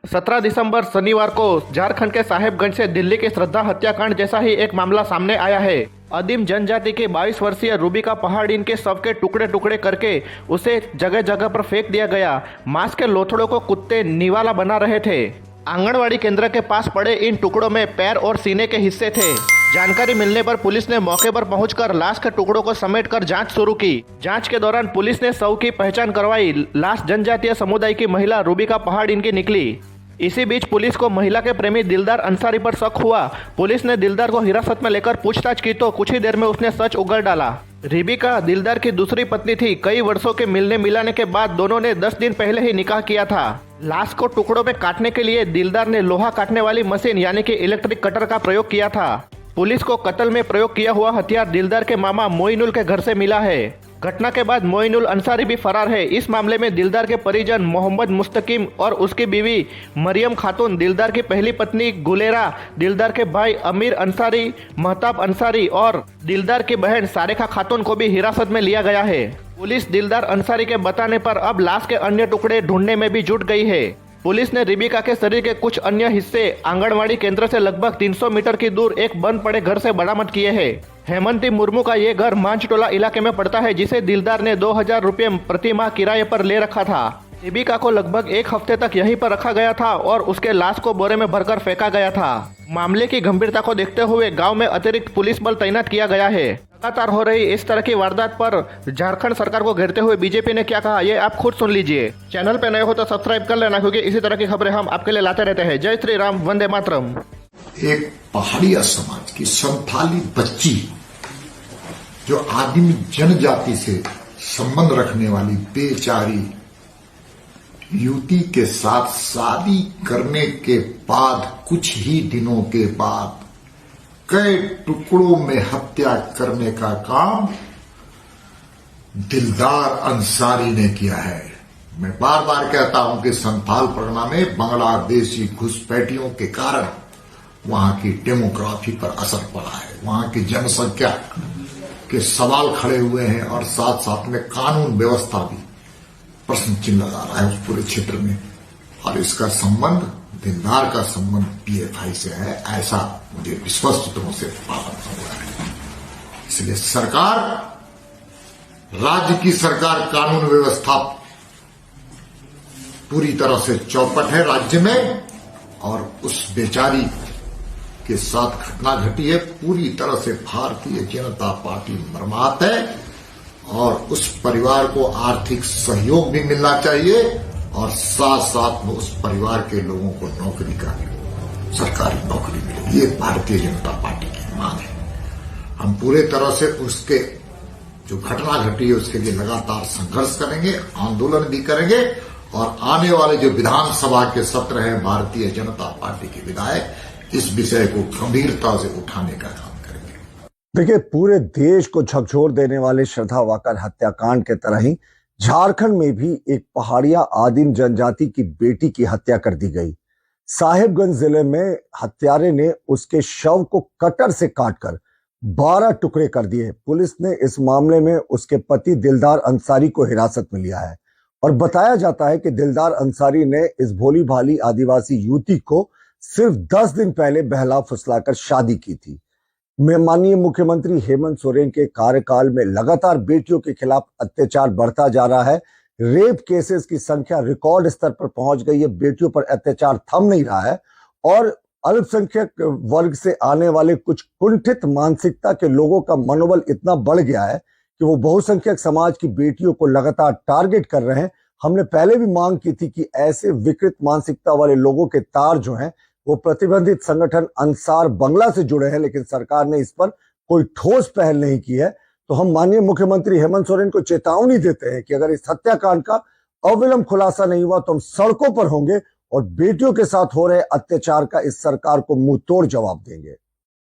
17 दिसंबर शनिवार को झारखंड के साहेबगंज से दिल्ली के श्रद्धा हत्याकांड जैसा ही एक मामला सामने आया है। आदिम जनजाति के 22 वर्षीय रूबिका पहाड़ीन के शव के टुकड़े टुकड़े करके उसे जगह जगह पर फेंक दिया गया। मांस के लोथड़ों को कुत्ते निवाला बना रहे थे। आंगनवाड़ी केंद्र के पास पड़े इन टुकड़ों में पैर और सीने के हिस्से थे। जानकारी मिलने पर पुलिस ने मौके पर पहुंचकर लाश के टुकड़ों को समेटकर जांच शुरू की। जांच के दौरान पुलिस ने शव की पहचान करवाई। लाश जनजातीय समुदाय की महिला रूबिका पहाड़ीन की निकली। इसी बीच पुलिस को महिला के प्रेमी दिलदार अंसारी पर शक हुआ। पुलिस ने दिलदार को हिरासत में लेकर पूछताछ की तो कुछ ही देर में उसने सच उगल डाला। रूबिका दिलदार की दूसरी पत्नी थी। कई वर्षों के मिलने मिलाने के बाद दोनों ने 10 दिन पहले ही निकाह किया था। लाश को टुकड़ों में काटने के लिए दिलदार ने लोहा काटने वाली मशीन यानी कि इलेक्ट्रिक कटर का प्रयोग किया था। पुलिस को कत्ल में प्रयोग किया हुआ हथियार दिलदार के मामा मोइनुल के घर से मिला है। घटना के बाद मोइनुल अंसारी भी फरार है। इस मामले में दिलदार के परिजन मोहम्मद मुस्तकीम और उसकी बीवी मरियम खातून, दिलदार की पहली पत्नी गुलेरा, दिलदार के भाई अमीर अंसारी, महताब अंसारी और दिलदार की बहन सारेखा खातून को भी हिरासत में लिया गया है। पुलिस दिलदार अंसारी के बताने पर अब लाश के अन्य टुकड़े ढूंढने में भी जुट गई है। पुलिस ने रूबिका के शरीर के कुछ अन्य हिस्से आंगनवाड़ी केंद्र से लगभग 300 मीटर की दूर एक बंद पड़े घर से बरामद किए हैं। हेमंती मुर्मू का ये घर मांझटोला इलाके में पड़ता है, जिसे दिलदार ने 2000 रुपये प्रति माह किराए पर ले रखा था। रूबिका को लगभग एक हफ्ते तक यहीं पर रखा गया था और उसके लाश को बोरे में भरकर फेंका गया था। मामले की गंभीरता को देखते हुए गांव में अतिरिक्त पुलिस बल तैनात किया गया है। लगातार हो रही इस तरह की वारदात पर झारखंड सरकार को घेरते हुए बीजेपी ने क्या कहा, ये आप खुद सुन लीजिए। चैनल पे नए हो तो सब्सक्राइब कर लेना, क्योंकि इसी तरह की खबरें हम आपके लिए लाते रहते हैं। जय श्री राम, वंदे मातरम। एक पहाड़िया समाज की संथाली बच्ची जो आदिम जनजाति से संबंध रखने वाली बेचारी युवती के साथ शादी करने के बाद कुछ ही दिनों के बाद कई टुकड़ों में हत्या करने का काम दिलदार अंसारी ने किया है। मैं बार बार कहता हूं कि संथाल परगना में बांग्लादेशी घुसपैठियों के कारण वहां की डेमोग्राफी पर असर पड़ा है। वहां की जनसंख्या के सवाल खड़े हुए हैं और साथ साथ में कानून व्यवस्था भी प्रश्न चिन्ह लगा रहा है उस पूरे क्षेत्र में। और इसका संबंध, दिलदार का संबंध पीएफआई से है, ऐसा मुझे विश्वस्त रूप से पालन हुआ है। इसलिए सरकार, राज्य की सरकार, कानून व्यवस्था पूरी तरह से चौपट है राज्य में, और उस बेचारी के साथ घटना घटी है। पूरी तरह से भारतीय जनता पार्टी मर्माहत है और उस परिवार को आर्थिक सहयोग भी मिलना चाहिए और साथ साथ में उस परिवार के लोगों को नौकरी का, सरकारी नौकरी मिले। ये भारतीय जनता पार्टी की मांग है। हम पूरे तरह से उसके जो घटना घटी है उसके लिए लगातार संघर्ष करेंगे, आंदोलन भी करेंगे और आने वाले जो विधानसभा के सत्र है, भारतीय जनता पार्टी के विधायक इस विषय को गंभीरता से उठाने का काम करेंगे। देखिए, पूरे देश को झकझोर देने वाले श्रद्धा वाकर हत्याकांड के तरह ही झारखंड में भी एक पहाड़िया आदिम जनजाति की बेटी की हत्या कर दी गई। साहेबगंज जिले में हत्यारे ने उसके शव को कटर से काटकर 12 टुकड़े कर दिए। पुलिस ने इस मामले में उसके पति दिलदार अंसारी को हिरासत में लिया है और बताया जाता है कि दिलदार अंसारी ने इस भोली भाली आदिवासी युवती को सिर्फ 10 दिन पहले बहला फुसलाकर शादी की थी। माननीय मुख्यमंत्री हेमंत सोरेन के कार्यकाल में लगातार बेटियों के खिलाफ अत्याचार बढ़ता जा रहा है। रेप केसेस की संख्या रिकॉर्ड स्तर पर पहुंच गई है। बेटियों पर अत्याचार थम नहीं रहा है और अल्पसंख्यक वर्ग से आने वाले कुछ कुंठित मानसिकता के लोगों का मनोबल इतना बढ़ गया है कि वो बहुसंख्यक समाज की बेटियों को लगातार टारगेट कर रहे हैं। हमने पहले भी मांग की थी कि ऐसे विकृत मानसिकता वाले लोगों के तार जो हैं वो प्रतिबंधित संगठन अंसार बंगला से जुड़े हैं, लेकिन सरकार ने इस पर कोई ठोस पहल नहीं की है। तो हम माननीय मुख्यमंत्री हेमंत सोरेन को चेतावनी देते हैं कि अगर इस हत्याकांड का अविलंब खुलासा नहीं हुआ तो हम सड़कों पर होंगे और बेटियों के साथ हो रहे अत्याचार का इस सरकार को मुंह तोड़ जवाब देंगे।